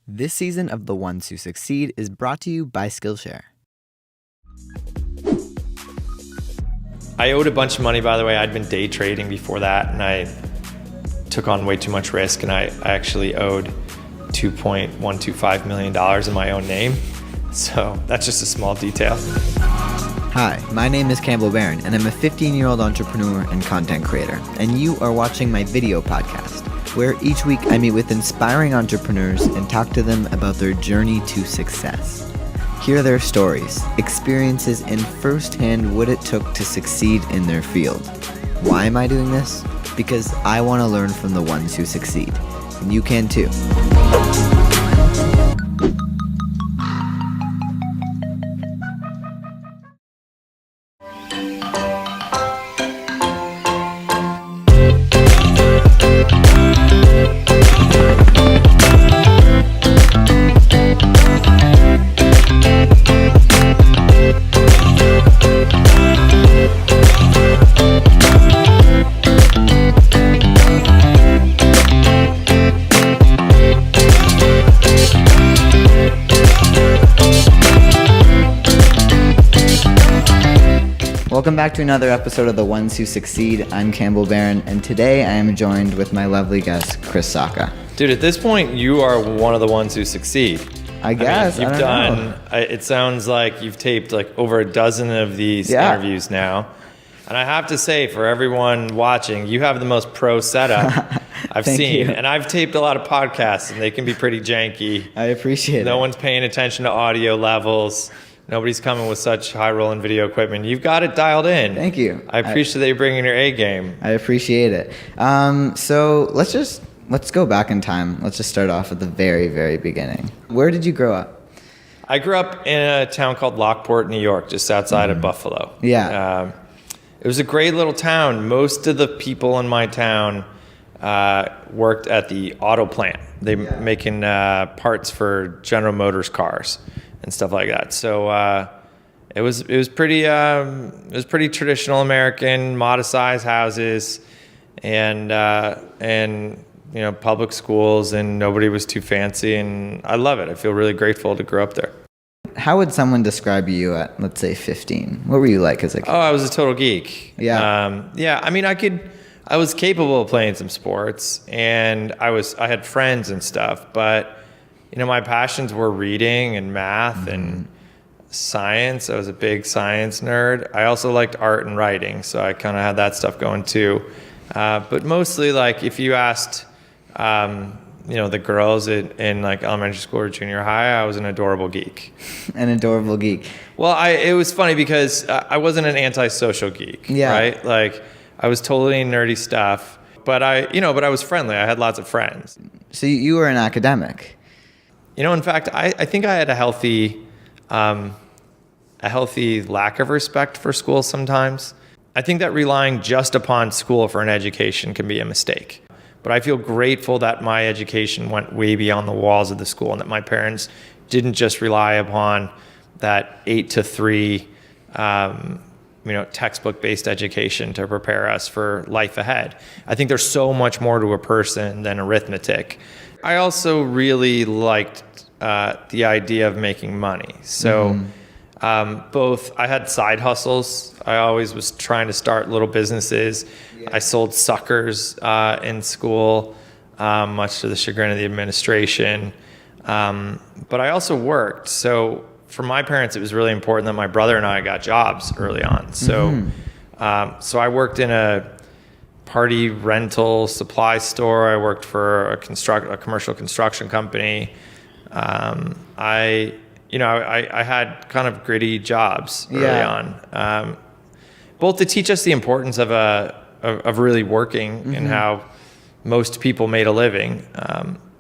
This season of The Ones Who Succeed is brought to you by Skillshare. I owed a bunch of money, by the way. I'd been day trading before that, and I took on way too much risk, and I actually owed $2.125 million in my own name. So that's just a small detail. Hi, my name is Campbell Barron, and I'm a 15-year-old entrepreneur and content creator. And you are watching my video podcast, where each week I meet with inspiring entrepreneurs and talk to them about their journey to success. Hear their stories, experiences, and firsthand what it took to succeed in their field. Why am I doing this? Because I want to learn from the ones who succeed. And you can too. Welcome back to another episode of The Ones Who Succeed. I'm Campbell Barron, and today I am joined with my lovely guest, Chris Sacca. Dude, at this point, you are one of the ones who succeed. I guess. You've done, it sounds like you've taped like over a dozen of these interviews now. And I have to say, for everyone watching, you have the most pro setup I've seen. You. And I've taped a lot of podcasts, and they can be pretty janky. I appreciate it. No one's paying attention to audio levels. Nobody's coming with such high-rolling video equipment. You've got it dialed in. Thank you. I appreciate that you're bringing your A game. I appreciate it. So let's go back in time. Let's just start off at the very, very beginning. Where did you grow up? I grew up in a town called Lockport, New York, just outside of Buffalo. Yeah. It was a great little town. Most of the people in my town worked at the auto plant. They making parts for General Motors cars and stuff like that. So it was pretty traditional American, modest-sized houses, and public schools, and nobody was too fancy, and I love it. I feel really grateful to grow up there. How would someone describe you at, let's say, 15? What were you like as a kid? Oh, I was a total geek. Yeah. I mean, I was capable of playing some sports, and I had friends and stuff, but my passions were reading and math and science. I was a big science nerd. I also liked art and writing, so I kind of had that stuff going too. But mostly, like, if you asked, the girls in like elementary school or junior high, I was an adorable geek. An adorable geek. Well, it was funny because I wasn't an antisocial geek, right? Like, I was totally nerdy stuff, but I was friendly. I had lots of friends. So you were an academic. In fact, I think I had a healthy lack of respect for school sometimes. I think that relying just upon school for an education can be a mistake. But I feel grateful that my education went way beyond the walls of the school, and that my parents didn't just rely upon that 8 to 3, textbook-based education to prepare us for life ahead. I think there's so much more to a person than arithmetic. I also really liked the idea of making money. So I had side hustles. I always was trying to start little businesses. Yeah. I sold suckers in school, much to the chagrin of the administration. But I also worked. So for my parents, it was really important that my brother and I got jobs early on. So so I worked in a party rental supply store. I worked for a commercial construction company. I had kind of gritty jobs early on, both to teach us the importance of really working and how most people made a living,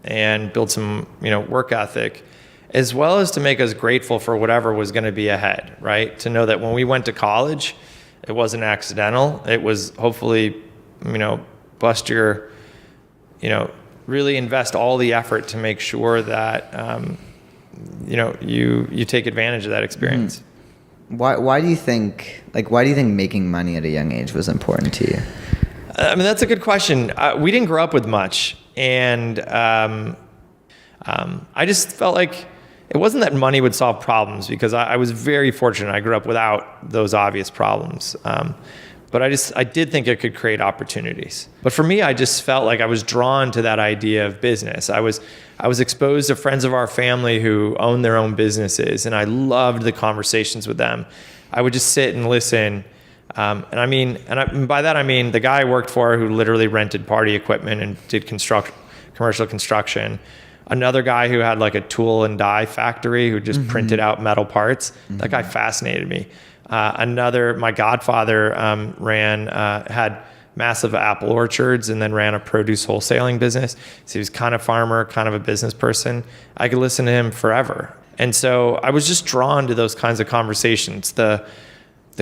and build some work ethic, as well as to make us grateful for whatever was going to be ahead. Right, to know that when we went to college, it wasn't accidental. It was hopefully bust your really invest all the effort to make sure that you take advantage of that experience. Why do you think making money at a young age was important to you? I mean, that's a good question. We didn't grow up with much, and I I just felt like it wasn't that money would solve problems, because I was very fortunate. I grew up without those obvious problems. But I did think it could create opportunities. But for me, I just felt like I was drawn to that idea of business. I was exposed to friends of our family who owned their own businesses, and I loved the conversations with them. I would just sit and listen. And by that I mean the guy I worked for who literally rented party equipment and did commercial construction. Another guy who had like a tool and die factory who just printed out metal parts. That guy fascinated me. My godfather had massive apple orchards and then ran a produce wholesaling business. So he was kind of farmer, kind of a business person. I could listen to him forever. And so I was just drawn to those kinds of conversations. The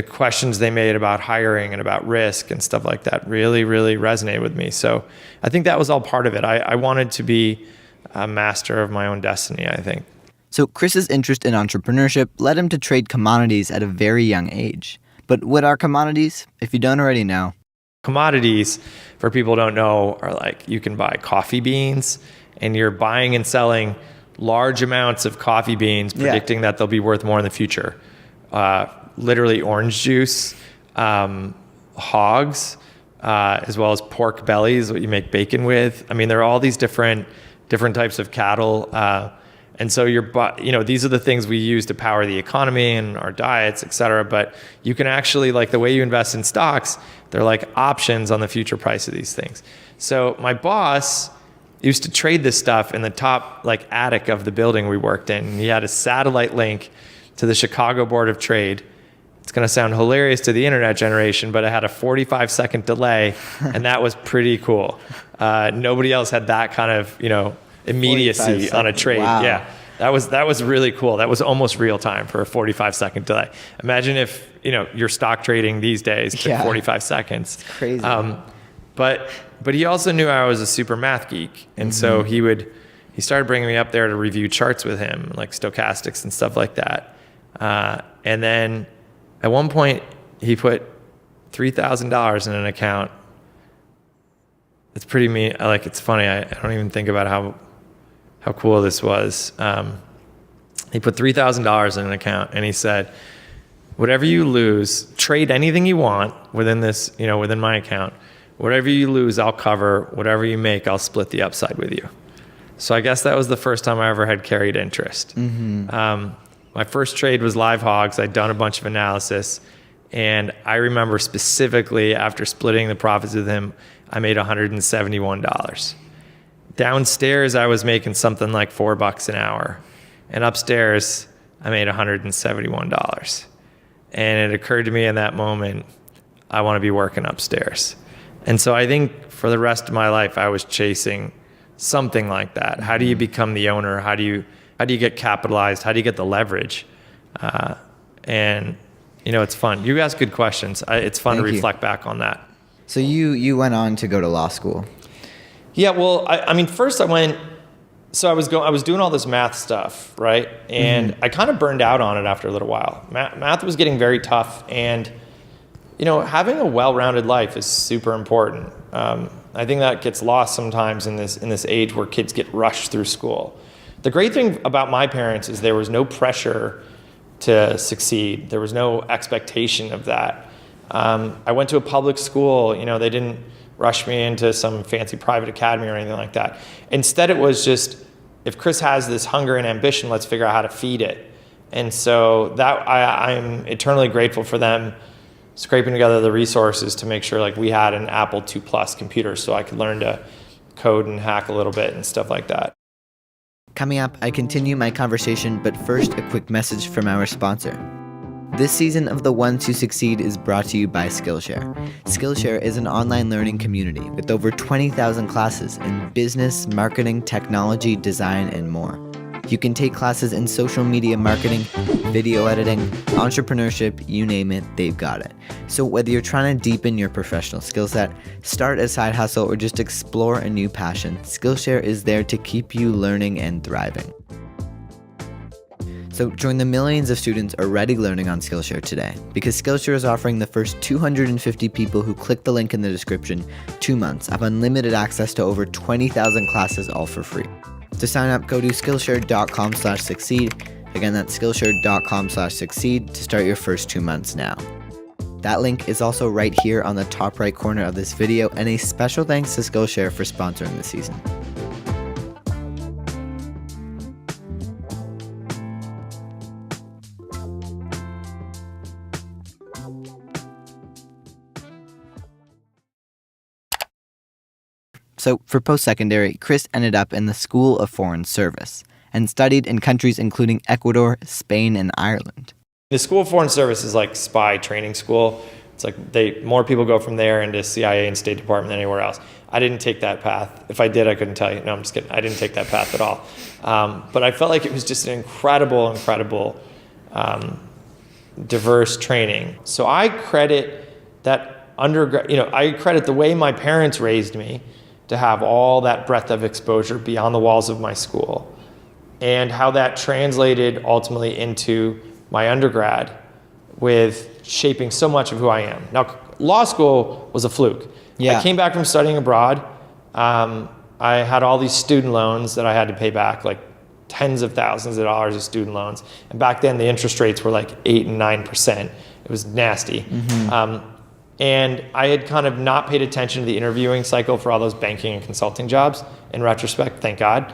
questions they made about hiring and about risk and stuff like that really, really resonated with me. So I think that was all part of it. I wanted to be a master of my own destiny, I think. So Chris's interest in entrepreneurship led him to trade commodities at a very young age. But what are commodities, if you don't already know? Commodities, for people who don't know, are like you can buy coffee beans, and you're buying and selling large amounts of coffee beans, predicting that they'll be worth more in the future. Literally orange juice, hogs, as well as pork bellies, what you make bacon with. I mean, there are all these different types of cattle. And so these are the things we use to power the economy and our diets, et cetera. But you can actually, like the way you invest in stocks, they're like options on the future price of these things. So my boss used to trade this stuff in the top like attic of the building we worked in. And he had a satellite link to the Chicago Board of Trade. It's going to sound hilarious to the internet generation, but it had a 45-second delay, and that was pretty cool. Nobody else had that kind of, immediacy on a trade. Wow. Yeah, that was really cool. That was almost real time for a 45-second delay. Imagine if your stock trading these days took 45 seconds. It's crazy. But he also knew I was a super math geek, and so he started bringing me up there to review charts with him, like stochastics and stuff like that. And then at one point he put $3,000 in an account. It's pretty mean. It's funny. I don't even think about how cool this was. He put $3,000 in an account, and he said, whatever you lose, trade anything you want within this, within my account. Whatever you lose, I'll cover. Whatever you make, I'll split the upside with you. So I guess that was the first time I ever had carried interest. My first trade was live hogs. I'd done a bunch of analysis, and I remember specifically after splitting the profits with him, I made $171. Downstairs, I was making something like $4 an hour. And upstairs, I made $171. And it occurred to me in that moment, I want to be working upstairs. And so I think for the rest of my life, I was chasing something like that. How do you become the owner? How do you get capitalized? How do you get the leverage? And it's fun. You ask good questions. It's fun to reflect back on that. So you went on to go to law school. Yeah, well, first I went. So I was doing all this math stuff, right? And I kind of burned out on it after a little while. Math was getting very tough, and having a well-rounded life is super important. I think that gets lost sometimes in this age where kids get rushed through school. The great thing about my parents is there was no pressure to succeed. There was no expectation of that. I went to a public school. They didn't rush me into some fancy private academy or anything like that. Instead, it was just, if Chris has this hunger and ambition, let's figure out how to feed it. And so that I'm eternally grateful for them scraping together the resources to make sure we had an Apple II Plus computer so I could learn to code and hack a little bit and stuff like that. Coming up, I continue my conversation, but first a quick message from our sponsor. This season of The Ones Who Succeed is brought to you by Skillshare. Skillshare is an online learning community with over 20,000 classes in business, marketing, technology, design, and more. You can take classes in social media marketing, video editing, entrepreneurship, you name it, they've got it. So whether you're trying to deepen your professional skill set, start a side hustle, or just explore a new passion, Skillshare is there to keep you learning and thriving. So join the millions of students already learning on Skillshare today, because Skillshare is offering the first 250 people who click the link in the description 2 months of unlimited access to over 20,000 classes, all for free. To sign up, go to Skillshare.com/succeed. Again, that's Skillshare.com/succeed to start your first 2 months now. That link is also right here on the top right corner of this video, and a special thanks to Skillshare for sponsoring the season. So for post-secondary, Chris ended up in the School of Foreign Service and studied in countries including Ecuador, Spain, and Ireland. The School of Foreign Service is like spy training school. It's like more people go from there into CIA and State Department than anywhere else. I didn't take that path. If I did, I couldn't tell you. No, I'm just kidding. I didn't take that path at all. But I felt like it was just an incredible, diverse training. So I credit that undergrad, I credit the way my parents raised me to have all that breadth of exposure beyond the walls of my school, and how that translated ultimately into my undergrad with shaping so much of who I am. Now, law school was a fluke. Yeah. I came back from studying abroad. I had all these student loans that I had to pay back, like tens of thousands of dollars of student loans. And back then the interest rates were like 8 and 9%. It was nasty. And I had kind of not paid attention to the interviewing cycle for all those banking and consulting jobs. In retrospect, thank God.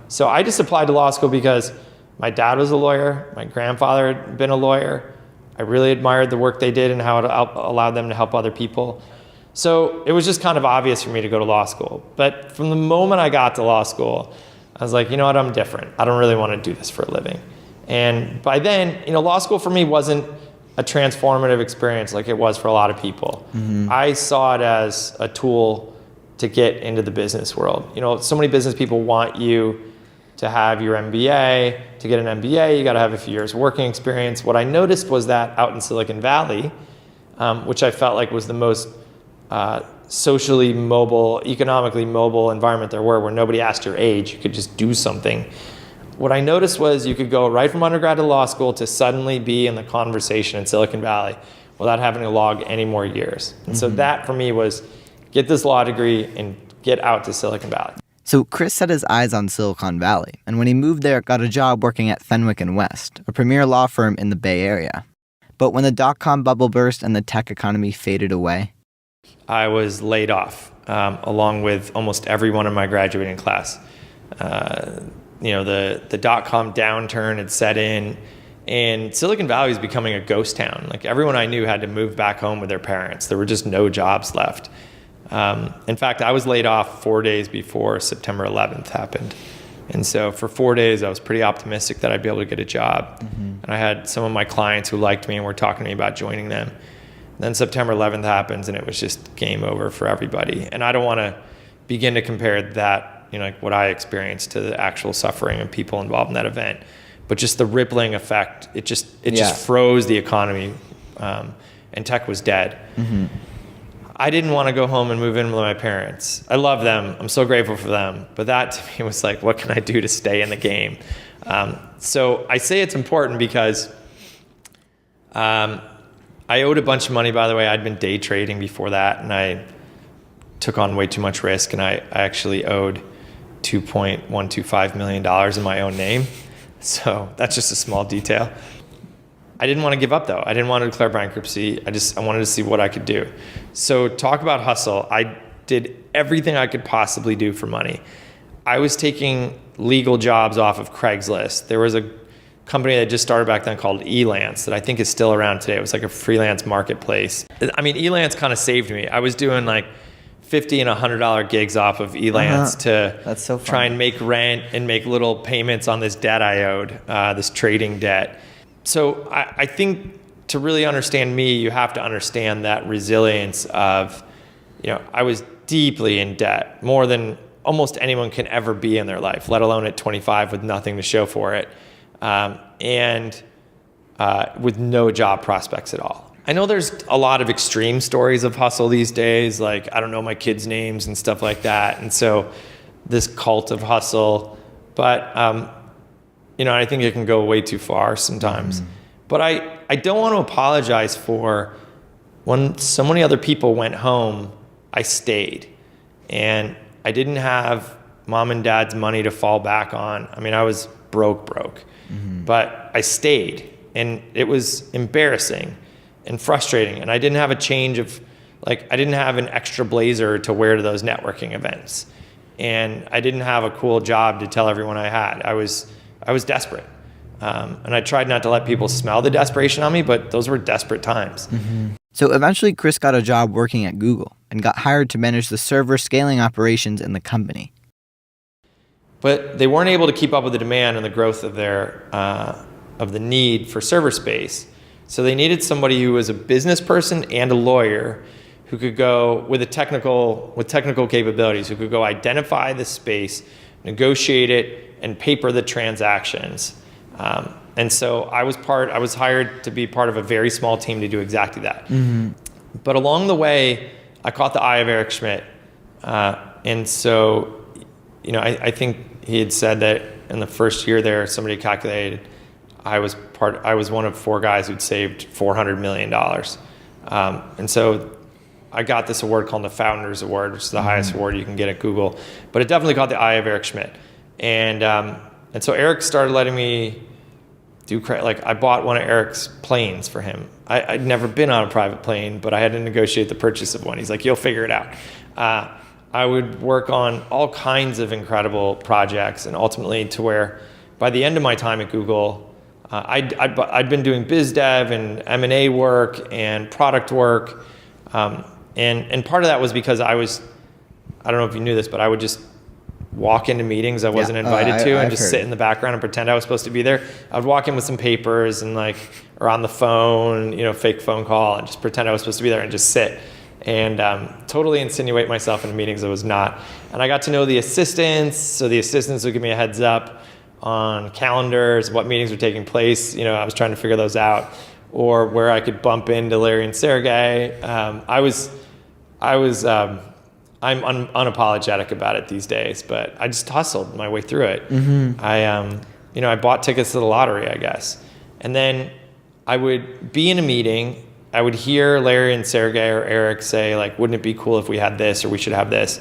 So I just applied to law school because my dad was a lawyer. My grandfather had been a lawyer. I really admired the work they did and how it allowed them to help other people. So it was just kind of obvious for me to go to law school. But from the moment I got to law school, I was like, you know what, I'm different. I don't really want to do this for a living. And by then, law school for me wasn't a transformative experience like it was for a lot of people. I saw it as a tool to get into the business world. So many business people want you to have your MBA. To get an MBA, you got to have a few years working experience. What I noticed was that out in Silicon Valley, which I felt like was the most socially mobile, economically mobile environment there were, where nobody asked your age, you could just do something. What I noticed was you could go right from undergrad to law school to suddenly be in the conversation in Silicon Valley without having to log any more years. And so that for me was get this law degree and get out to Silicon Valley. So Chris set his eyes on Silicon Valley, and when he moved there, got a job working at Fenwick & West, a premier law firm in the Bay Area. But when the dot-com bubble burst and the tech economy faded away, I was laid off, along with almost everyone in my graduating class. The dot-com downturn had set in, and Silicon Valley was becoming a ghost town. Like everyone I knew had to move back home with their parents. There were just no jobs left. In fact, I was laid off 4 days before September 11th happened. And so for 4 days, I was pretty optimistic that I'd be able to get a job. And I had some of my clients who liked me and were talking to me about joining them. Then September 11th happens, and it was just game over for everybody. And I don't want to begin to compare that, like what I experienced, to the actual suffering of people involved in that event. But just the rippling effect, it just froze the economy, and tech was dead. I didn't want to go home and move in with my parents. I love them. I'm so grateful for them. But that to me was like, what can I do to stay in the game? So I say it's important because I owed a bunch of money, by the way. I'd been day trading before that, and I took on way too much risk, and I actually owed $2.125 million in my own name. So that's just a small detail. I didn't want to give up, though. I didn't want to declare bankruptcy. I wanted to see what I could do. So talk about hustle. I did everything I could possibly do for money. I was taking legal jobs off of Craigslist. There was a company that just started back then called Elance that I think is still around today. It was like a freelance marketplace. I mean, Elance kind of saved me. I was doing like $50 and $100 gigs off of Elance That's so try and make rent and make little payments on this debt I owed, this trading debt. So I think to really understand me, you have to understand that resilience of, I was deeply in debt, more than almost anyone can ever be in their life, let alone at 25 with nothing to show for it, and with no job prospects at all. I know there's a lot of extreme stories of hustle these days, like I don't know my kids' names and stuff like that, and so this cult of hustle, but I think it can go way too far sometimes. But I don't want to apologize for when so many other people went home, I stayed. And I didn't have mom and dad's money to fall back on. I mean, I was broke, but I stayed, and it was embarrassing and frustrating. And I didn't have a change of, like, I didn't have an extra blazer to wear to those networking events. And I didn't have a cool job to tell everyone I had. I was desperate. And I tried not to let people smell the desperation on me, but those were desperate times. So eventually Chris got a job working at Google and got hired to manage the server scaling operations in the company. But they weren't able to keep up with the demand and the growth of their of the need for server space. So they needed somebody who was a business person and a lawyer who could go with technical capabilities, who could go identify the space, negotiate it, and paper the transactions. And so I was hired to be part of a very small team to do exactly that. But along the way, I caught the eye of Eric Schmidt. And so, I think he had said that in the first year there, somebody calculated I was one of 4 guys who'd saved $400 million. And so I got this award called the Founders Award, which is the highest award you can get at Google. But it definitely caught the eye of Eric Schmidt. And so Eric started letting me I bought one of Eric's planes for him. I'd never been on a private plane, but I had to negotiate the purchase of one. He's like, you'll figure it out. I would work on all kinds of incredible projects, and ultimately to where by the end of my time at Google, I'd been doing biz dev and M&A work and product work. And part of that was because I don't know if you knew this, but I would just walk into meetings I wasn't invited to and just sit in the background and pretend I was supposed to be there. I would walk in with some papers and or on the phone, fake phone call, and just pretend I was supposed to be there and just sit and totally insinuate myself into meetings I was not. And I got to know the assistants, so the assistants would give me a heads up on calendars, what meetings were taking place. I was trying to figure those out, or where I could bump into Larry and Sergey. I'm unapologetic about it these days, but I just hustled my way through it. I bought tickets to the lottery, I guess. And then I would be in a meeting, I would hear Larry and Sergey or Eric say, wouldn't it be cool if we had this, or we should have this?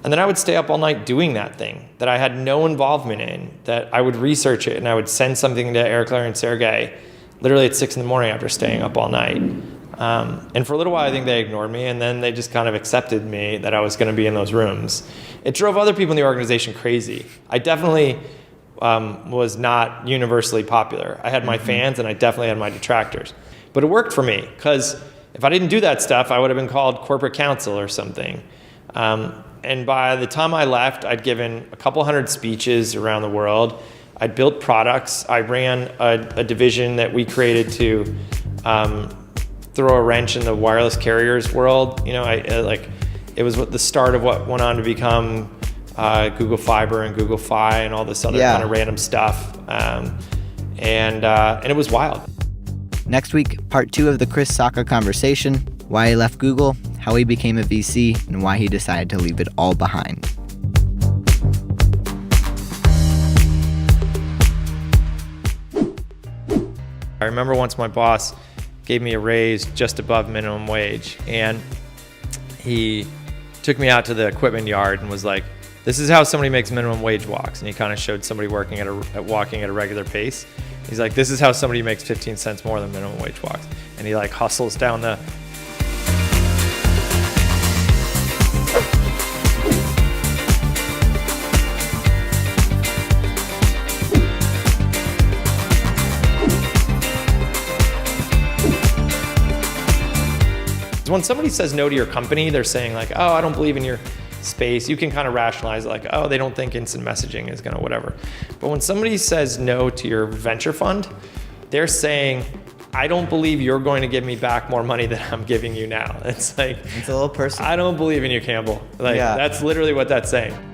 And then I would stay up all night doing that thing that I had no involvement in, that I would research it, and I would send something to Eric, Larry, and Sergey literally at 6 a.m. after staying up all night. And for a little while, I think they ignored me, and then they just kind of accepted me that I was going to be in those rooms. It drove other people in the organization crazy. I definitely was not universally popular. I had my fans, and I definitely had my detractors. But it worked for me, because if I didn't do that stuff, I would have been called corporate counsel or something. And by the time I left, I'd given a couple hundred speeches around the world. I'd built products. I ran a division that we created to throw a wrench in the wireless carriers world. It was the start of what went on to become Google Fiber and Google Fi and all this other kind of random stuff. And it was wild. Next week, part 2 of the Chris Sacca conversation, why he left Google, how he became a VC, and why he decided to leave it all behind. I remember once my boss gave me a raise just above minimum wage, and he took me out to the equipment yard and was like, this is how somebody makes minimum wage walks. And he kind of showed somebody walking at a regular pace. He's like, this is how somebody makes 15 cents more than minimum wage walks. And he hustles down the when somebody says no to your company, they're saying oh, I don't believe in your space. You can kind of rationalize oh, they don't think instant messaging is going to whatever. But when somebody says no to your venture fund, they're saying, I don't believe you're going to give me back more money than I'm giving you now. It's it's a little personal. I don't believe in you, Campbell. That's literally what that's saying.